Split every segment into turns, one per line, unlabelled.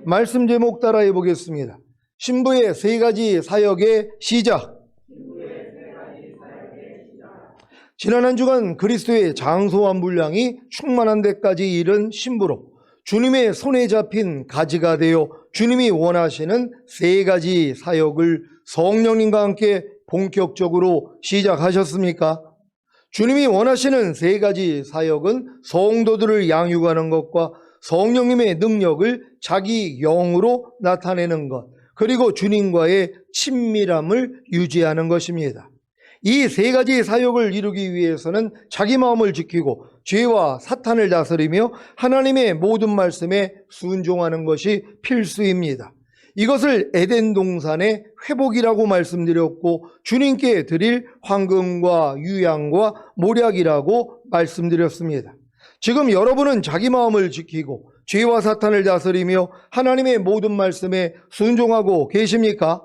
말씀 제목 따라해 보겠습니다. 신부의 세 가지 사역의 시작. 지난 한 주간 그리스도의 장소와 분량이 충만한 데까지 이른 신부로 주님의 손에 잡힌 가지가 되어 주님이 원하시는 세 가지 사역을 성령님과 함께 본격적으로 시작하셨습니까? 주님이 원하시는 세 가지 사역은 성도들을 양육하는 것과 성령님의 능력을 자기 영으로 나타내는 것, 그리고 주님과의 친밀함을 유지하는 것입니다. 이 세 가지 사역을 이루기 위해서는 자기 마음을 지키고 죄와 사탄을 다스리며 하나님의 모든 말씀에 순종하는 것이 필수입니다. 이것을 에덴 동산의 회복이라고 말씀드렸고 주님께 드릴 황금과 유향과 몰약이라고 말씀드렸습니다. 지금 여러분은 자기 마음을 지키고 죄와 사탄을 다스리며 하나님의 모든 말씀에 순종하고 계십니까?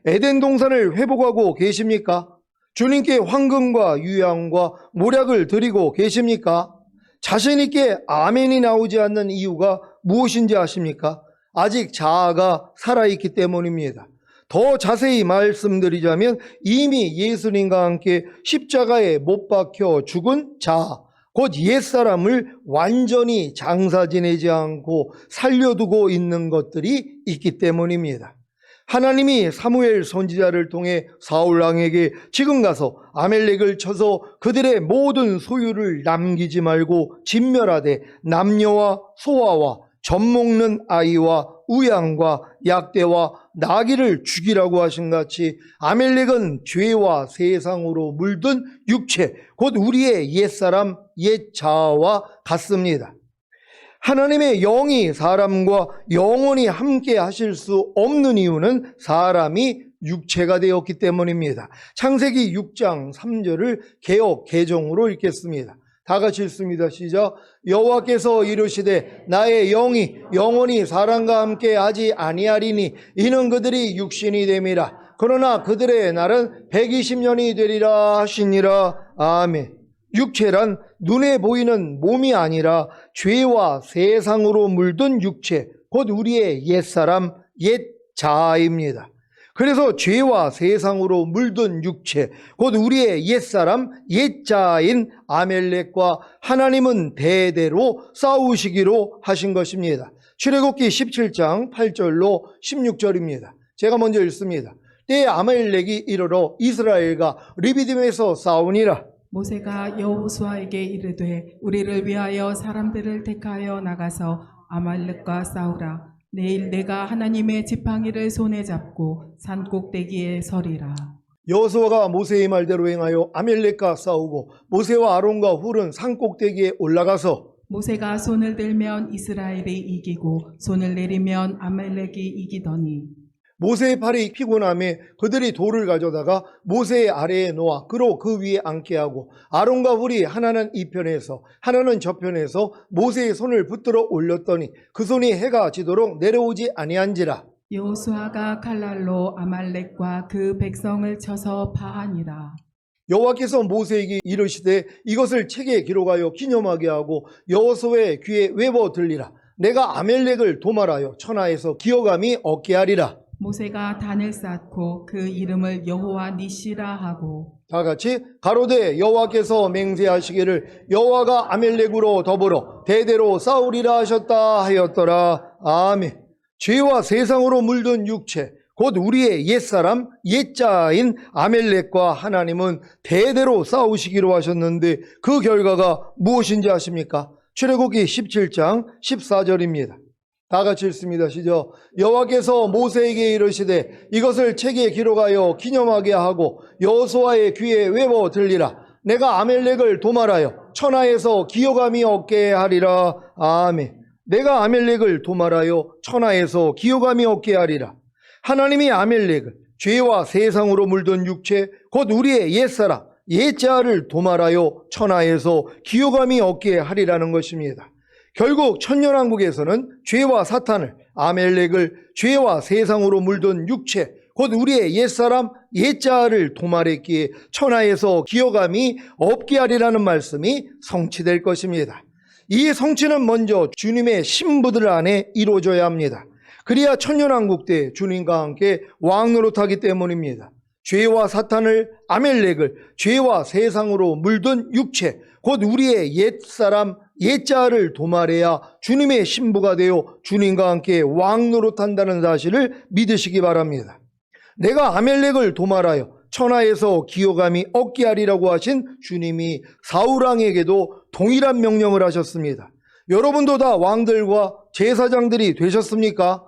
에덴 동산을 회복하고 계십니까? 주님께 황금과 유향과 몰약을 드리고 계십니까? 자신 있게 아멘이 나오지 않는 이유가 무엇인지 아십니까? 아직 자아가 살아있기 때문입니다. 더 자세히 말씀드리자면 이미 예수님과 함께 십자가에 못 박혀 죽은 자아, 곧 옛사람을 완전히 장사 지내지 않고 살려두고 있는 것들이 있기 때문입니다. 하나님이 사무엘 선지자를 통해 사울 왕에게 지금 가서 아멜렉을 쳐서 그들의 모든 소유를 남기지 말고 진멸하되 남녀와 소아와 젖먹는 아이와 우양과 약대와 나귀를 죽이라고 하신 같이 아멜렉은 죄와 세상으로 물든 육체, 곧 우리의 옛사람 옛자아와 같습니다. 하나님의 영이 사람과 영원히 함께 하실 수 없는 이유는 사람이 육체가 되었기 때문입니다. 창세기 6장 3절을 개역 개정으로 읽겠습니다. 다 같이 읽습니다. 시작. 여호와께서 이르시되 나의 영이 영원히 사람과 함께 하지 아니하리니 이는 그들이 육신이 됨이라. 그러나 그들의 날은 120년이 되리라 하시니라. 아멘. 육체란 눈에 보이는 몸이 아니라 죄와 세상으로 물든 육체, 곧 우리의 옛사람, 옛자아입니다. 그래서 죄와 세상으로 물든 육체, 곧 우리의 옛사람, 옛자아인 아멜렉과 하나님은 대대로 싸우시기로 하신 것입니다. 출애굽기 17장 8절로 16절입니다. 제가 먼저 읽습니다. 때에 아멜렉이 이르러 이스라엘과 르비딤에서 싸우니라.
모세가 여호수아에게 이르되 우리를 위하여 사람들을 택하여 나가서 아말렉과 싸우라. 내일 내가 하나님의 지팡이를 손에 잡고 산 꼭대기에 서리라.
여호수아가 모세의 말대로 행하여 아멜렉과 싸우고 모세와 아론과 훌은 산 꼭대기에 올라가서
모세가 손을 들면 이스라엘이 이기고 손을 내리면 아말렉이 이기더니
모세의 팔이 피곤함에 그들이 돌을 가져다가 모세의 아래에 놓아 그로 그 위에 앉게 하고 아론과 훌이 하나는 이 편에서 하나는 저 편에서 모세의 손을 붙들어 올렸더니 그 손이 해가 지도록 내려오지 아니한지라.
여호수아가 칼날로 아말렉과 그 백성을 쳐서 파하니라.
여호와께서 모세에게 이르시되 이것을 책에 기록하여 기념하게 하고 여호수아의 귀에 외워 들리라. 내가 아멜렉을 도말하여 천하에서 기어감이 없게 하리라.
모세가 단을 쌓고 그 이름을 여호와 니시라 하고
다 같이 가로되 여호와께서 맹세하시기를 여호와가 아멜렉으로 더불어 대대로 싸우리라 하셨다 하였더라. 아멘. 죄와 세상으로 물든 육체, 곧 우리의 옛사람 옛자아인 아멜렉과 하나님은 대대로 싸우시기로 하셨는데 그 결과가 무엇인지 아십니까? 출애굽기 17장 14절입니다. 다 같이 읽습니다. 시작. 여호와께서 모세에게 이르시되 이것을 책에 기록하여 기념하게 하고 여호수아의 귀에 외워 들리라. 내가 아멜렉을 도말하여 천하에서 기어감이 없게 하리라. 아멘. 내가 아멜렉을 도말하여 천하에서 기어감이 없게 하리라. 하나님이 아멜렉을 죄와 세상으로 물든 육체, 곧 우리의 옛사람 옛자아를 도말하여 천하에서 기어감이 없게 하리라는 것입니다. 결국 천년왕국에서는 죄와 사탄을, 아멜렉을 죄와 세상으로 물든 육체, 곧 우리의 옛사람 옛자아를 도말했기에 천하에서 기어감이 없게 하리라는 말씀이 성취될 것입니다. 이 성취는 먼저 주님의 신부들 안에 이루어져야 합니다. 그리야 천년왕국 때 주님과 함께 왕노릇하기 때문입니다. 죄와 사탄을, 아멜렉을, 죄와 세상으로 물든 육체, 곧 우리의 옛사람, 옛자를 도말해야 주님의 신부가 되어 주님과 함께 왕노릇한다는 사실을 믿으시기 바랍니다. 내가 아멜렉을 도말하여 천하에서 기호감이 없게 하리라고 하신 주님이 사울왕에게도 동일한 명령을 하셨습니다. 여러분도 다 왕들과 제사장들이 되셨습니까?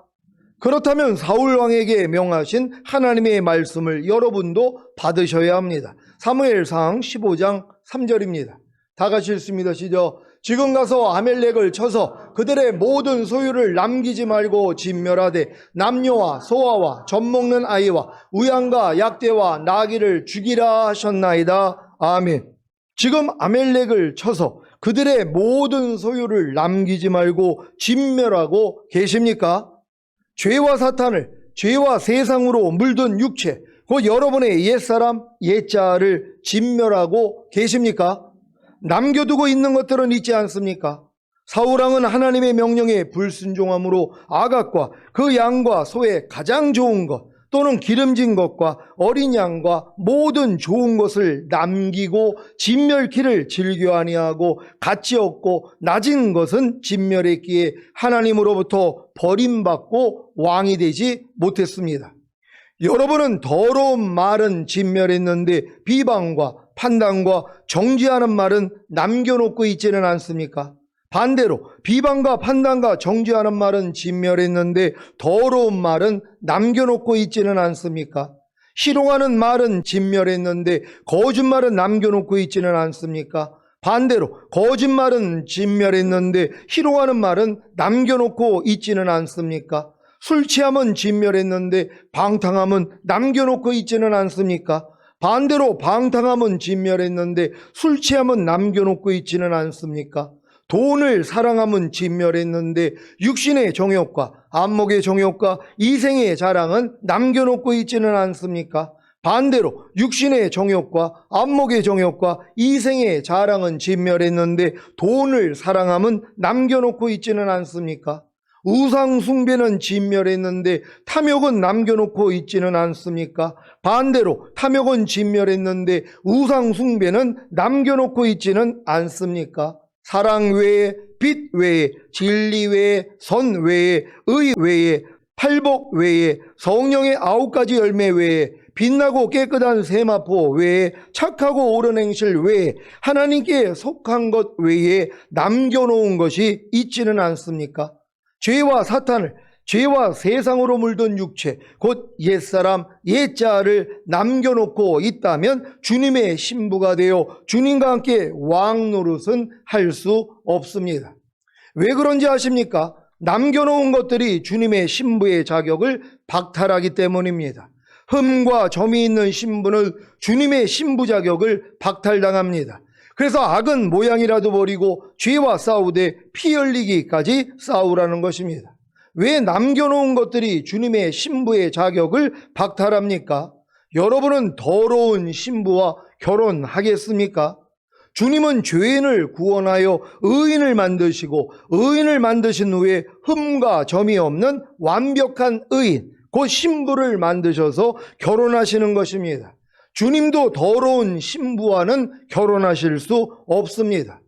그렇다면 사울왕에게 명하신 하나님의 말씀을 여러분도 받으셔야 합니다. 사무엘상 15장 3절입니다. 다 같이 읽습니다. 시작. 지금 가서 아멜렉을 쳐서 그들의 모든 소유를 남기지 말고 진멸하되 남녀와 소아와 젖먹는 아이와 우양과 약대와 나귀를 죽이라 하셨나이다. 아멘. 지금 아멜렉을 쳐서 그들의 모든 소유를 남기지 말고 진멸하고 계십니까? 죄와 사탄을, 죄와 세상으로 물든 육체, 곧 여러분의 옛사람, 옛자를 진멸하고 계십니까? 남겨두고 있는 것들은 있지 않습니까? 사울왕은 하나님의 명령에 불순종함으로 아각과 그 양과 소의 가장 좋은 것 또는 기름진 것과 어린 양과 모든 좋은 것을 남기고 진멸키를 즐겨 아니하고 가치 없고 낮은 것은 진멸했기에 하나님으로부터 버림받고 왕이 되지 못했습니다. 여러분은 더러운 말은 진멸했는데 비방과 판단과 정죄하는 말은 남겨놓고 있지는 않습니까? 반대로 비방과 판단과 정죄하는 말은 진멸했는데 더러운 말은 남겨놓고 있지는 않습니까? 희롱하는 말은 진멸했는데 거짓말은 남겨놓고 있지는 않습니까? 반대로 거짓말은 진멸했는데 희롱하는 말은 남겨놓고 있지는 않습니까? 술 취함은 진멸했는데 방탕함은 남겨놓고 있지는 않습니까? 반대로 방탕함은 진멸했는데 술 취함은 남겨놓고 있지는 않습니까? 돈을 사랑함은 진멸했는데 육신의 정욕과 안목의 정욕과 이생의 자랑은 남겨놓고 있지는 않습니까? 반대로 육신의 정욕과 안목의 정욕과 이생의 자랑은 진멸했는데 돈을 사랑함은 남겨놓고 있지는 않습니까? 우상 숭배는 진멸했는데 탐욕은 남겨놓고 있지는 않습니까? 반대로 탐욕은 진멸했는데 우상 숭배는 남겨놓고 있지는 않습니까? 사랑 외에, 빛 외에, 진리 외에, 선 외에, 의 외에, 팔복 외에, 성령의 9가지 열매 외에, 빛나고 깨끗한 세마포 외에, 착하고 옳은 행실 외에, 하나님께 속한 것 외에 남겨놓은 것이 있지는 않습니까? 죄와 사탄을, 죄와 세상으로 물든 육체, 곧 옛사람, 옛자를 남겨놓고 있다면 주님의 신부가 되어 주님과 함께 왕노릇은 할 수 없습니다. 왜 그런지 아십니까? 남겨놓은 것들이 주님의 신부의 자격을 박탈하기 때문입니다. 흠과 점이 있는 신부는 주님의 신부 자격을 박탈당합니다. 그래서 악은 모양이라도 버리고 죄와 싸우되 피 흘리기까지 싸우라는 것입니다. 왜 남겨놓은 것들이 주님의 신부의 자격을 박탈합니까? 여러분은 더러운 신부와 결혼하겠습니까? 주님은 죄인을 구원하여 의인을 만드시고 의인을 만드신 후에 흠과 점이 없는 완벽한 의인, 곧 신부를 만드셔서 결혼하시는 것입니다. 주님도 더러운 신부와는 결혼하실 수 없습니다.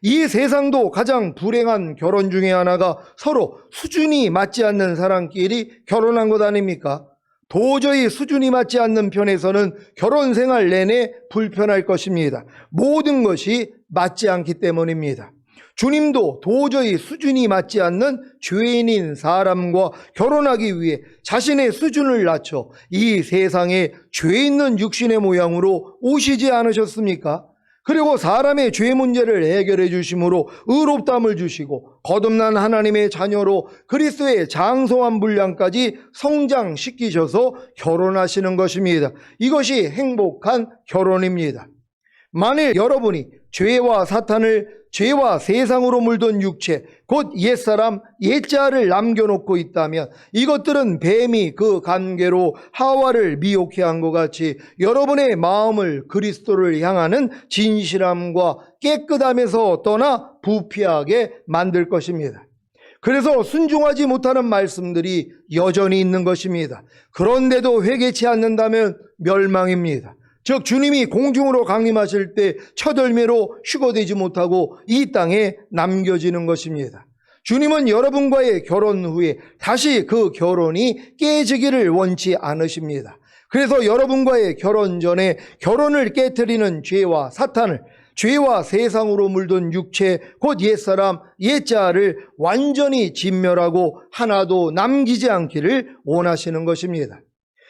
이 세상도 가장 불행한 결혼 중에 하나가 서로 수준이 맞지 않는 사람끼리 결혼한 것 아닙니까? 도저히 수준이 맞지 않는 편에서는 결혼 생활 내내 불편할 것입니다. 모든 것이 맞지 않기 때문입니다. 주님도 도저히 수준이 맞지 않는 죄인인 사람과 결혼하기 위해 자신의 수준을 낮춰 이 세상에 죄 있는 육신의 모양으로 오시지 않으셨습니까? 그리고 사람의 죄 문제를 해결해 주심으로 의롭다함을 주시고 거듭난 하나님의 자녀로 그리스도의 장성한 분량까지 성장시키셔서 결혼하시는 것입니다. 이것이 행복한 결혼입니다. 만일 여러분이 죄와 사탄을, 죄와 세상으로 물든 육체, 곧 옛사람, 옛자를 남겨놓고 있다면 이것들은 뱀이 그 관계로 하와를 미혹해 한 것 같이 여러분의 마음을 그리스도를 향하는 진실함과 깨끗함에서 떠나 부패하게 만들 것입니다. 그래서 순종하지 못하는 말씀들이 여전히 있는 것입니다. 그런데도 회개치 않는다면 멸망입니다. 즉 주님이 공중으로 강림하실 때 첫 열매로 휴거되지 못하고 이 땅에 남겨지는 것입니다. 주님은 여러분과의 결혼 후에 다시 그 결혼이 깨지기를 원치 않으십니다. 그래서 여러분과의 결혼 전에 결혼을 깨트리는 죄와 사탄을, 죄와 세상으로 물든 육체 곧 옛사람 옛자를 완전히 진멸하고 하나도 남기지 않기를 원하시는 것입니다.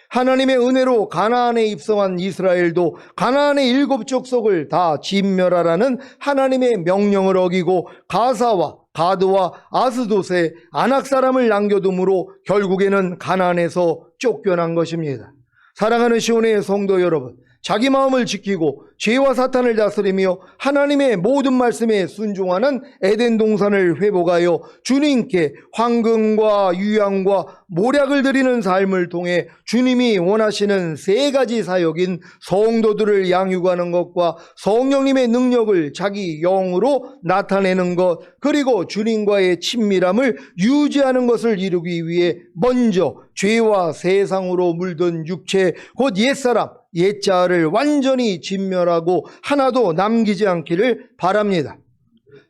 하나님의 은혜로 가나안에 입성한 이스라엘도 가나안의 7 족속을 다 진멸하라는 하나님의 명령을 어기고 가사와 가드와 아스돗에 아낙 사람을 남겨둠으로 결국에는 가나안에서 쫓겨난 것입니다. 사랑하는 시온의 성도 여러분, 자기 마음을 지키고 죄와 사탄을 다스리며 하나님의 모든 말씀에 순종하는 에덴 동산을 회복하여 주님께 황금과 유향과 모략을 드리는 삶을 통해 주님이 원하시는 3가지 사역인 성도들을 양육하는 것과 성령님의 능력을 자기 영으로 나타내는 것, 그리고 주님과의 친밀함을 유지하는 것을 이루기 위해 먼저 죄와 세상으로 물든 육체 곧 옛사람 옛자를 완전히 진멸하고 하나도 남기지 않기를 바랍니다.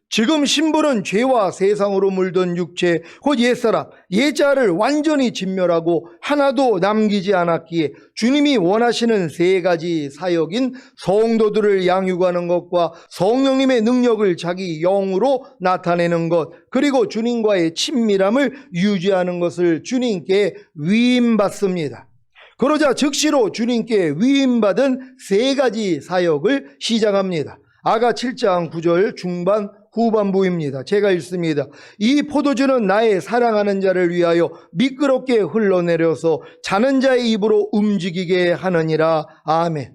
지금 신부는 죄와 세상으로 물든 육체 곧 옛사람 옛자를 완전히 진멸하고 하나도 남기지 않았기에 주님이 원하시는 3가지 사역인 성도들을 양육하는 것과 성령님의 능력을 자기 영으로 나타내는 것, 그리고 주님과의 친밀함을 유지하는 것을 주님께 위임받습니다. 그러자 즉시로 주님께 위임받은 3가지 사역을 시작합니다. 아가 7장 9절 중반 후반부입니다. 제가 읽습니다. 이 포도주는 나의 사랑하는 자를 위하여 미끄럽게 흘러내려서 자는 자의 입으로 움직이게 하느니라. 아멘.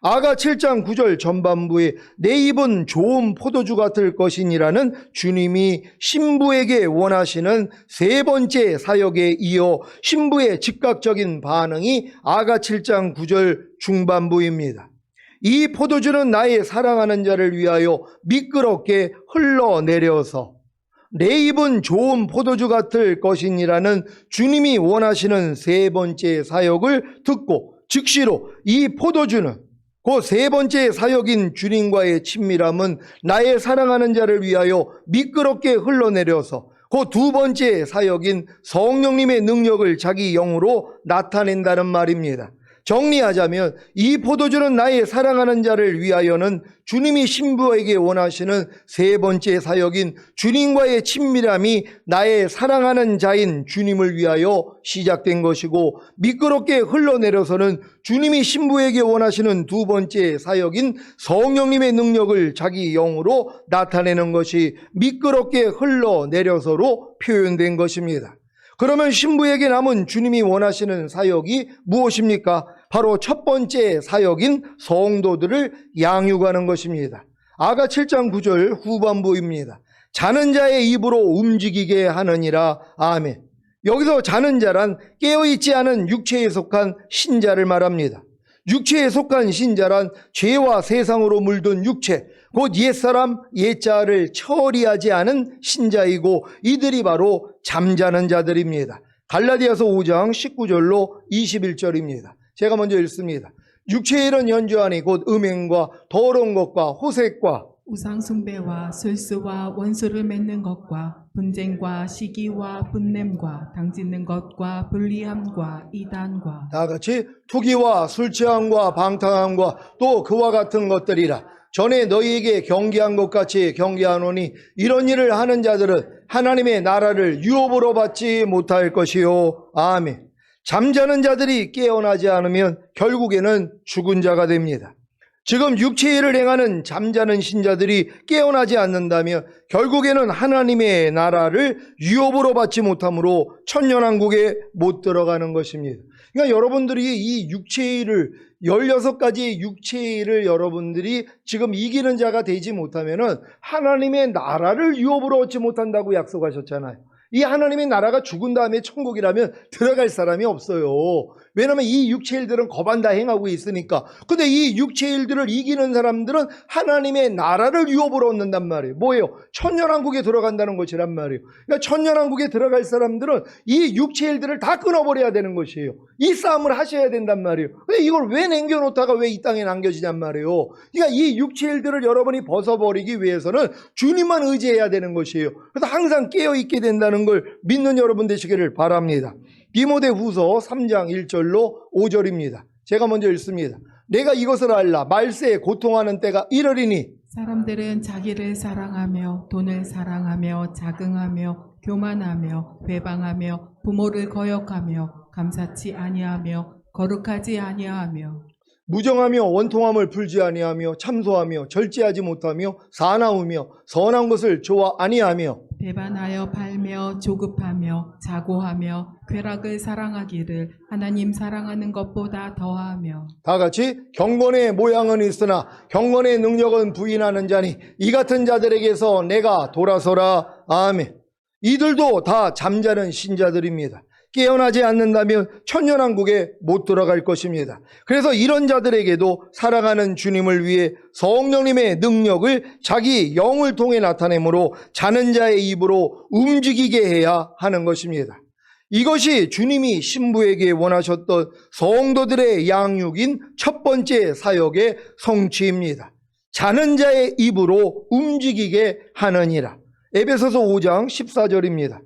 아가 7장 9절 전반부에 내 입은 좋은 포도주 같을 것이니라는 주님이 신부에게 원하시는 3번째 사역에 이어 신부의 즉각적인 반응이 아가 7장 9절 중반부입니다. 이 포도주는 나의 사랑하는 자를 위하여 미끄럽게 흘러내려서 내 입은 좋은 포도주 같을 것이니라는 주님이 원하시는 3번째 사역을 듣고 즉시로 이 포도주는 그 3번째 사역인 주님과의 친밀함은 나의 사랑하는 자를 위하여 미끄럽게 흘러내려서 그 2번째 사역인 성령님의 능력을 자기 영으로 나타낸다는 말입니다. 정리하자면 이 포도주는 나의 사랑하는 자를 위하여는 주님이 신부에게 원하시는 3번째 사역인 주님과의 친밀함이 나의 사랑하는 자인 주님을 위하여 시작된 것이고, 미끄럽게 흘러내려서는 주님이 신부에게 원하시는 2번째 사역인 성령님의 능력을 자기 영으로 나타내는 것이 미끄럽게 흘러내려서로 표현된 것입니다. 그러면 신부에게 남은 주님이 원하시는 사역이 무엇입니까? 바로 첫 번째 사역인 성도들을 양육하는 것입니다. 아가 7장 9절 후반부입니다. 자는 자의 입으로 움직이게 하느니라. 아멘. 여기서 자는 자란 깨어있지 않은 육체에 속한 신자를 말합니다. 육체에 속한 신자란 죄와 세상으로 물든 육체, 곧 옛사람 옛자를 처리하지 않은 신자이고 이들이 바로 잠자는 자들입니다. 갈라디아서 5장 19절로 21절입니다. 제가 먼저 읽습니다. 육체의 일은 연주하니 곧 음행과 더러운 것과 호색과
우상숭배와 술수와 원수를 맺는 것과 분쟁과 시기와 분냄과 당짓는 것과 불리함과 이단과
다 같이 투기와 술취함과 방탕함과 또 그와 같은 것들이라. 전에 너희에게 경계한 것 같이 경계하노니 이런 일을 하는 자들은 하나님의 나라를 유업으로 받지 못할 것이요. 아멘. 잠자는 자들이 깨어나지 않으면 결국에는 죽은 자가 됩니다. 지금 육체의 일을 행하는 잠자는 신자들이 깨어나지 않는다면 결국에는 하나님의 나라를 유업으로 받지 못하므로 천년왕국에 못 들어가는 것입니다. 그러니까 여러분들이 이 육체의 일을 16가지 육체의 일을 여러분들이 지금 이기는 자가 되지 못하면은 하나님의 나라를 유업으로 얻지 못한다고 약속하셨잖아요. 이 하나님의 나라가 죽은 다음에 천국이라면 들어갈 사람이 없어요. 왜냐하면 이 육체 일들은 거반다 행하고 있으니까. 근데 이 육체 일들을 이기는 사람들은 하나님의 나라를 유업으로 얻는단 말이에요. 뭐예요? 천년왕국에 들어간다는 것이란 말이에요. 그러니까 천년왕국에 들어갈 사람들은 이 육체 일들을 다 끊어버려야 되는 것이에요. 이 싸움을 하셔야 된단 말이에요. 근데 이걸 왜 남겨놓다가 왜 이 땅에 남겨지냔 말이에요. 그러니까 이 육체 일들을 여러분이 벗어버리기 위해서는 주님만 의지해야 되는 것이에요. 그래서 항상 깨어있게 된다는 걸 믿는 여러분 되시기를 바랍니다. 디모데후서 3장 1절로 5절입니다. 제가 먼저 읽습니다. 내가 이것을 알라. 말세에 고통하는 때가 이르리니
사람들은 자기를 사랑하며 돈을 사랑하며 자긍하며 교만하며 회방하며 부모를 거역하며 감사치 아니하며 거룩하지 아니하며
무정하며 원통함을 풀지 아니하며 참소하며 절제하지 못하며 사나우며 선한 것을 좋아 아니하며
배반하여 팔며 조급하며 자고하며 쾌락을 사랑하기를 하나님 사랑하는 것보다 더하며
다 같이 경건의 모양은 있으나 경건의 능력은 부인하는 자니 이 같은 자들에게서 내가 돌아서라. 아멘. 이들도 다 잠자는 신자들입니다. 깨어나지 않는다면 천년왕국에 못 들어갈 것입니다. 그래서 이런 자들에게도 사랑하는 주님을 위해 성령님의 능력을 자기 영을 통해 나타내므로 자는 자의 입으로 움직이게 해야 하는 것입니다. 이것이 주님이 신부에게 원하셨던 성도들의 양육인 첫 번째 사역의 성취입니다. 자는 자의 입으로 움직이게 하느니라. 에베소서 5장 14절입니다.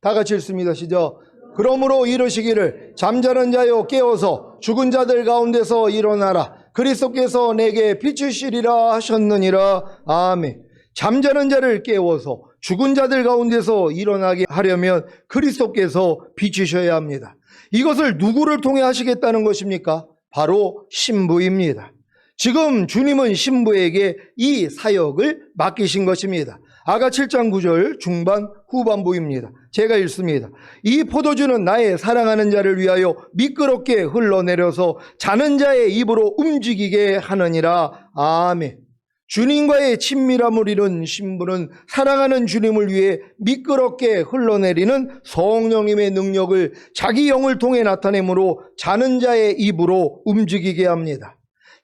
다 같이 읽습니다. 시작. 그러므로 이르시기를 잠자는 자여 깨어서 죽은 자들 가운데서 일어나라. 그리스도께서 내게 비추시리라 하셨느니라. 아멘. 잠자는 자를 깨워서 죽은 자들 가운데서 일어나게 하려면 그리스도께서 비추셔야 합니다. 이것을 누구를 통해 하시겠다는 것입니까? 바로 신부입니다. 지금 주님은 신부에게 이 사역을 맡기신 것입니다. 아가 7장 9절 중반 후반부입니다. 제가 읽습니다. 이 포도주는 나의 사랑하는 자를 위하여 미끄럽게 흘러내려서 자는 자의 입으로 움직이게 하느니라. 아멘. 주님과의 친밀함을 이룬 신부는 사랑하는 주님을 위해 미끄럽게 흘러내리는 성령님의 능력을 자기 영을 통해 나타내므로 자는 자의 입으로 움직이게 합니다.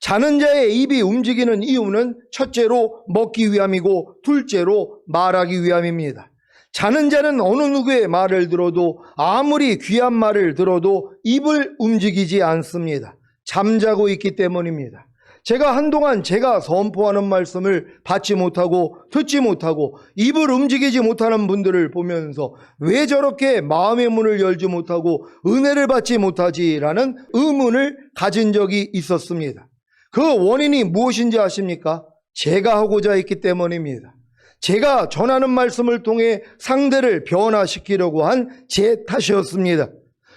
자는 자의 입이 움직이는 이유는 첫째로 먹기 위함이고 둘째로 말하기 위함입니다. 자는 자는 어느 누구의 말을 들어도 아무리 귀한 말을 들어도 입을 움직이지 않습니다. 잠자고 있기 때문입니다. 제가 한동안 제가 선포하는 말씀을 받지 못하고 듣지 못하고 입을 움직이지 못하는 분들을 보면서 왜 저렇게 마음의 문을 열지 못하고 은혜를 받지 못하지라는 의문을 가진 적이 있었습니다. 그 원인이 무엇인지 아십니까? 제가 하고자 했기 때문입니다. 제가 전하는 말씀을 통해 상대를 변화시키려고 한 제 탓이었습니다.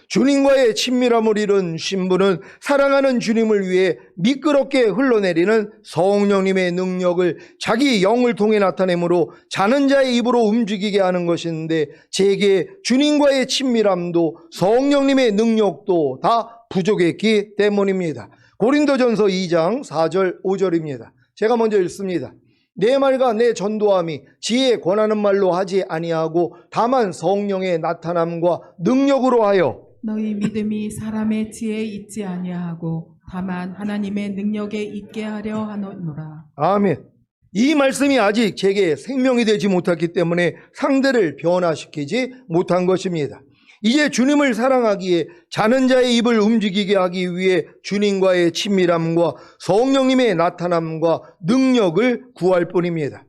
주님과의 친밀함을 이룬 신부는 사랑하는 주님을 위해 미끄럽게 흘러내리는 성령님의 능력을 자기 영을 통해 나타내므로 자는 자의 입으로 움직이게 하는 것인데 제게 주님과의 친밀함도 성령님의 능력도 다 부족했기 때문입니다. 고린도전서 2장 4절 5절입니다. 제가 먼저 읽습니다. 내 말과 내 전도함이 지혜에 권하는 말로 하지 아니하고 다만 성령의 나타남과 능력으로 하여
너희 믿음이 사람의 지혜에 있지 아니하고 다만 하나님의 능력에 있게 하려 하노라.
아멘. 이 말씀이 아직 제게 생명이 되지 못했기 때문에 상대를 변화시키지 못한 것입니다. 이제 주님을 사랑하기에 자는 자의 입을 움직이게 하기 위해 주님과의 친밀함과 성령님의 나타남과 능력을 구할 뿐입니다.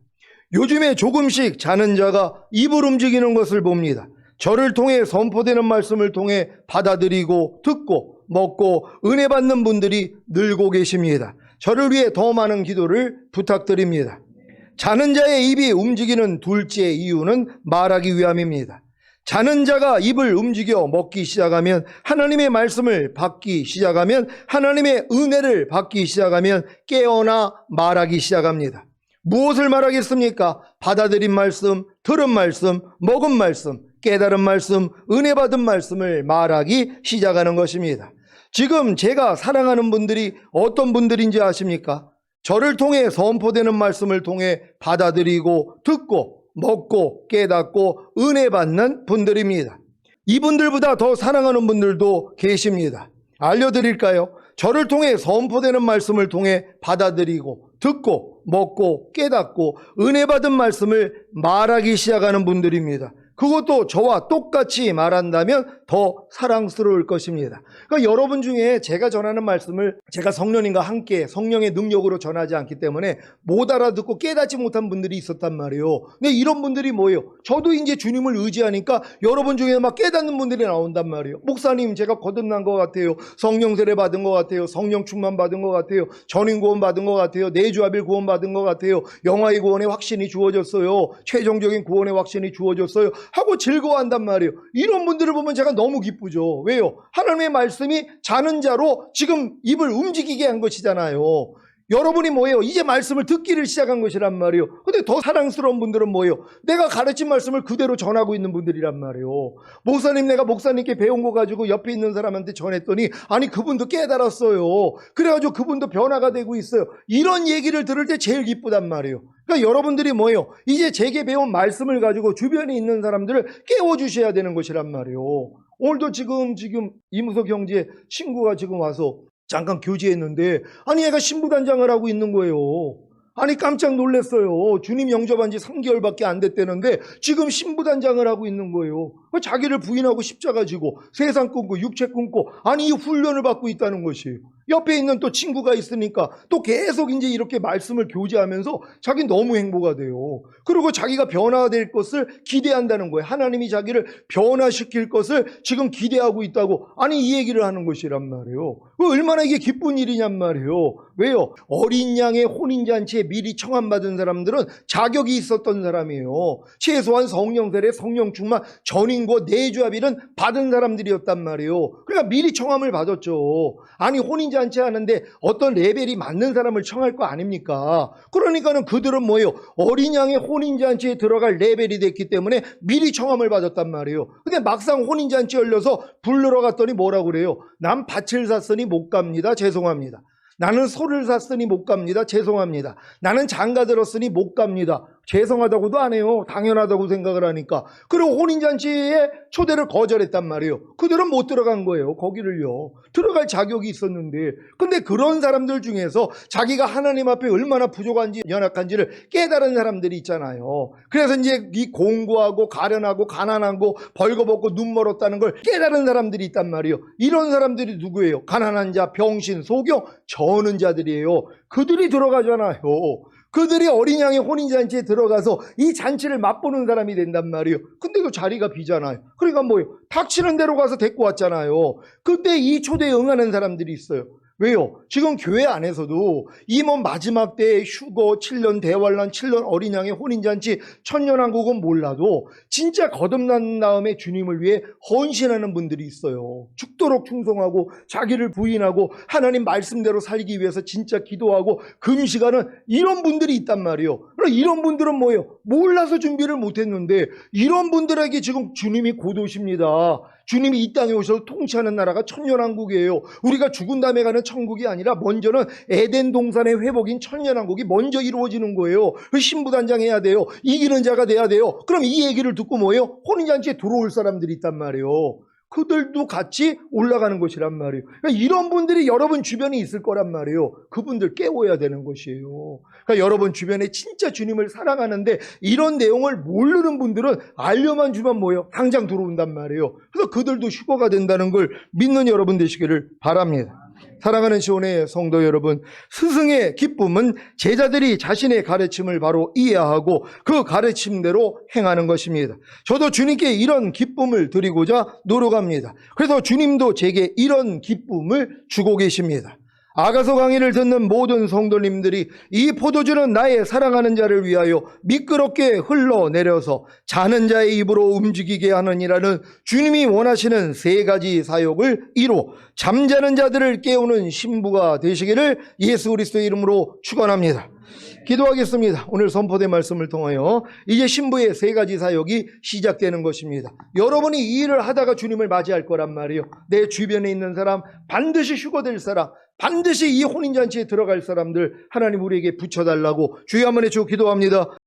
요즘에 조금씩 자는 자가 입을 움직이는 것을 봅니다. 저를 통해 선포되는 말씀을 통해 받아들이고 듣고 먹고 은혜 받는 분들이 늘고 계십니다. 저를 위해 더 많은 기도를 부탁드립니다. 자는 자의 입이 움직이는 둘째 이유는 말하기 위함입니다. 자는 자가 입을 움직여 먹기 시작하면 하나님의 말씀을 받기 시작하면 하나님의 은혜를 받기 시작하면 깨어나 말하기 시작합니다. 무엇을 말하겠습니까? 받아들인 말씀, 들은 말씀, 먹은 말씀, 깨달은 말씀, 은혜 받은 말씀을 말하기 시작하는 것입니다. 지금 제가 사랑하는 분들이 어떤 분들인지 아십니까? 저를 통해 선포되는 말씀을 통해 받아들이고 듣고 먹고 깨닫고 은혜 받는 분들입니다. 이분들보다 더 사랑하는 분들도 계십니다. 알려드릴까요? 저를 통해 선포되는 말씀을 통해 받아들이고 듣고 먹고 깨닫고 은혜 받은 말씀을 말하기 시작하는 분들입니다. 그것도 저와 똑같이 말한다면 더 사랑스러울 것입니다. 그러니까 여러분 중에 제가 전하는 말씀을 제가 성령님과 함께 성령의 능력으로 전하지 않기 때문에 못 알아듣고 깨닫지 못한 분들이 있었단 말이에요. 근데 이런 분들이 뭐예요? 저도 이제 주님을 의지하니까 여러분 중에 막 깨닫는 분들이 나온단 말이에요. 목사님, 제가 거듭난 것 같아요. 성령 세례 받은 것 같아요. 성령 충만 받은 것 같아요. 전인 구원 받은 것 같아요. 내주합일 구원 받은 것 같아요. 영화의 구원의 확신이 주어졌어요. 최종적인 구원의 확신이 주어졌어요. 하고 즐거워한단 말이에요. 이런 분들을 보면 제가 너무 기쁘죠. 왜요? 하나님의 말씀이 자는 자로 지금 입을 움직이게 한 것이잖아요. 여러분이 뭐예요? 이제 말씀을 듣기를 시작한 것이란 말이에요. 근데 더 사랑스러운 분들은 뭐예요? 내가 가르친 말씀을 그대로 전하고 있는 분들이란 말이에요. 목사님, 내가 목사님께 배운 거 가지고 옆에 있는 사람한테 전했더니 아니 그분도 깨달았어요. 그래가지고 그분도 변화가 되고 있어요. 이런 얘기를 들을 때 제일 기쁘단 말이에요. 그러니까 여러분들이 뭐예요? 이제 제게 배운 말씀을 가지고 주변에 있는 사람들을 깨워주셔야 되는 것이란 말이에요. 오늘도 지금 이무석 형제 친구가 지금 와서 잠깐 교제했는데 아니 얘가 신부단장을 하고 있는 거예요. 아니 깜짝 놀랐어요. 주님 영접한 지 3개월밖에 안 됐다는데 지금 신부단장을 하고 있는 거예요. 자기를 부인하고 십자가 지고 세상 끊고 육체 끊고 아니 이 훈련을 받고 있다는 것이에요. 옆에 있는 또 친구가 있으니까 또 계속 이제 이렇게 말씀을 교제하면서 자기 너무 행복가 돼요. 그리고 자기가 변화될 것을 기대한다는 거예요. 하나님이 자기를 변화시킬 것을 지금 기대하고 있다고 아니 이 얘기를 하는 것이란 말이에요. 얼마나 이게 기쁜 일이냔 말이에요. 왜요? 어린 양의 혼인잔치에 미리 청함받은 사람들은 자격이 있었던 사람이에요. 최소한 성령 세례, 성령 충만, 전인과 내주합일은 받은 사람들이었단 말이에요. 그러니까 미리 청함을 받았죠. 아니 혼인잔치 하는데 어떤 레벨이 맞는 사람을 청할 거 아닙니까? 그러니까는 그들은 뭐예요? 어린 양의 혼인잔치에 들어갈 레벨이 됐기 때문에 미리 청함을 받았단 말이에요. 근데 막상 혼인잔치 열려서 부르러 갔더니 뭐라고 그래요? 난 밭을 샀으니 못 갑니다. 죄송합니다. 나는 소를 샀으니 못 갑니다. 죄송합니다. 나는 장가 들었으니 못 갑니다. 죄송하다고도 안 해요. 당연하다고 생각을 하니까. 그리고 혼인잔치에 초대를 거절했단 말이에요. 그들은 못 들어간 거예요. 거기를요. 들어갈 자격이 있었는데. 근데 그런 사람들 중에서 자기가 하나님 앞에 얼마나 부족한지 연약한지를 깨달은 사람들이 있잖아요. 그래서 이제 이 공고하고 가련하고 가난하고 벌거벗고 눈 멀었다는 걸 깨달은 사람들이 있단 말이에요. 이런 사람들이 누구예요? 가난한 자, 병신, 소경, 저는 자들이에요. 그들이 들어가잖아요. 그들이 어린 양의 혼인잔치에 들어가서 이 잔치를 맛보는 사람이 된단 말이에요. 근데 그 자리가 비잖아요. 그러니까 뭐예요? 닥치는 대로 가서 데리고 왔잖아요. 그때 이 초대에 응하는 사람들이 있어요. 왜요? 지금 교회 안에서도 이 뭐 마지막 때 휴거, 7년 대환란, 7년 어린 양의 혼인잔치, 천년왕국은 몰라도 진짜 거듭난 다음에 주님을 위해 헌신하는 분들이 있어요. 죽도록 충성하고 자기를 부인하고 하나님 말씀대로 살기 위해서 진짜 기도하고 금식하는 이런 분들이 있단 말이에요. 그럼 이런 분들은 뭐예요? 몰라서 준비를 못했는데 이런 분들에게 지금 주님이 곧 오십니다. 주님이 이 땅에 오셔서 통치하는 나라가 천년왕국이에요. 우리가 죽은 다음에 가는 천국이 아니라 먼저는 에덴 동산의 회복인 천년왕국이 먼저 이루어지는 거예요. 그 신부단장해야 돼요. 이기는 자가 돼야 돼요. 그럼 이 얘기를 듣고 뭐예요? 혼인잔치에 들어올 사람들이 있단 말이에요. 그들도 같이 올라가는 것이란 말이에요. 그러니까 이런 분들이 여러분 주변에 있을 거란 말이에요. 그분들 깨워야 되는 것이에요. 그러니까 여러분 주변에 진짜 주님을 사랑하는데 이런 내용을 모르는 분들은 알려만 주면 뭐예요? 당장 들어온단 말이에요. 그래서 그들도 휴거가 된다는 걸 믿는 여러분 되시기를 바랍니다. 사랑하는 시온의 성도 여러분, 스승의 기쁨은 제자들이 자신의 가르침을 바로 이해하고 그 가르침대로 행하는 것입니다. 저도 주님께 이런 기쁨을 드리고자 노력합니다. 그래서 주님도 제게 이런 기쁨을 주고 계십니다. 아가서 강의를 듣는 모든 성도님들이 이 포도주는 나의 사랑하는 자를 위하여 미끄럽게 흘러내려서 자는 자의 입으로 움직이게 하느니라는 주님이 원하시는 세 가지 사역을 이루 잠자는 자들을 깨우는 신부가 되시기를 예수 그리스도의 이름으로 축원합니다. 기도하겠습니다. 오늘 선포된 말씀을 통하여 이제 신부의 세 가지 사역이 시작되는 것입니다. 여러분이 이 일을 하다가 주님을 맞이할 거란 말이에요. 내 주변에 있는 사람, 반드시 휴거될 사람, 반드시 이 혼인잔치에 들어갈 사람들 하나님 우리에게 붙여달라고 주여 한번 해주고 기도합니다.